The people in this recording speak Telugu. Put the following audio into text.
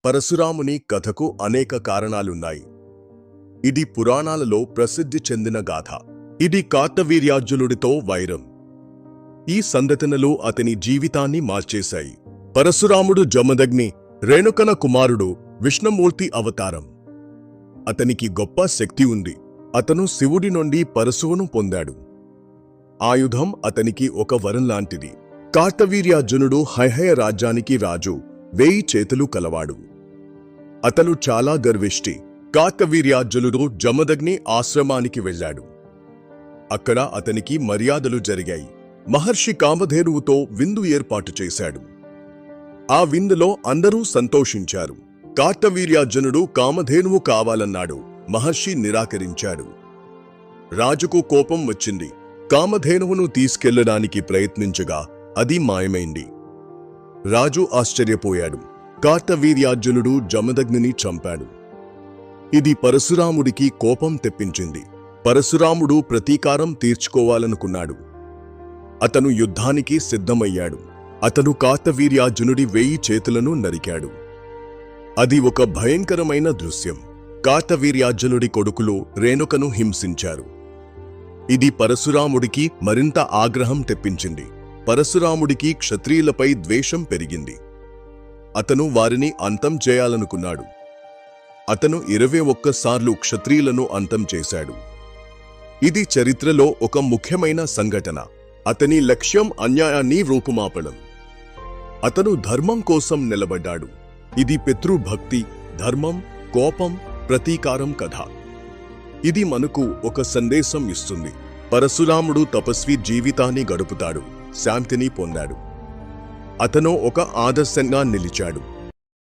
పరశురాముని కథకు అనేక కారణాలున్నాయి. ఇది పురాణాలలో ప్రసిద్ధి చెందిన గాథ. ఇది కార్తవీర్యార్జునుడితో వైరం. ఈ సంఘటనలు అతని జీవితాన్ని మార్చేశాయి. పరశురాముడు జమదగ్ని, రేణుకన కుమారుడు, విష్ణుమూర్తి అవతారం. అతనికి గొప్ప శక్తి ఉంది. అతను శివుడి నుండి పరశువును పొందాడు. ఆయుధం అతనికి ఒక వరం లాంటిది. కార్తవీర్యార్జునుడు హైహయ రాజ్యానికి రాజు, 1000 చేతులు కలవాడు. అతను చాలా గర్విష్టి. కార్తవీర్యార్జునుడు జమదగ్ని ఆశ్రమానికి వెళ్ళాడు. అక్కడ అతనికి మర్యాదలు జరిగాయి. మహర్షి కామధేనువుతో విందు ఏర్పాటు చేశాడు. ఆ విందులో అందరూ సంతోషించారు. కార్తవీర్యార్జునుడు కామధేనువు కావాలన్నాడు. మహర్షి నిరాకరించాడు. రాజుకు కోపం వచ్చింది. కామధేనువును తీసుకెళ్లడానికి ప్రయత్నించగా అది మాయమైంది. రాజు ఆశ్చర్యపోయాడు. కార్తవీర్యార్జునుడు జమదగ్నిని చంపాడు. ఇది పరశురాముడికి కోపం తెప్పించింది. పరశురాముడు ప్రతీకారం తీర్చుకోవాలనుకున్నాడు. అతను యుద్ధానికి సిద్ధమయ్యాడు. అతను కార్తవీర్యార్జునుడి 1000 చేతులను నరికాడు. అది ఒక భయంకరమైన దృశ్యం. కార్తవీర్యార్జునుడి కొడుకులు రేణుకను హింసించారు. ఇది పరశురాముడికి మరింత ఆగ్రహం తెప్పించింది. పరశురాముడికి క్షత్రియులపై ద్వేషం పెరిగింది. అతను వారిని అంతం చేయాలనుకున్నాడు. అతను 21 సార్లు క్షత్రియులను అంతం చేశాడు. ఇది చరిత్రలో ఒక ముఖ్యమైన సంఘటన. అతని లక్ష్యం అన్యాయాన్ని రూపుమాపడం. అతను ధర్మం కోసం నిలబడ్డాడు. ఇది పితృభక్తి, ధర్మం, కోపం, ప్రతీకారం కథ. ఇది మనకు ఒక సందేశం ఇస్తుంది. పరశురాముడు తపస్వి జీవితాన్ని గడుపుతాడు, శాంతిని పొందాడు. అతను ఒక ఆదర్శంగా నిలిచాడు.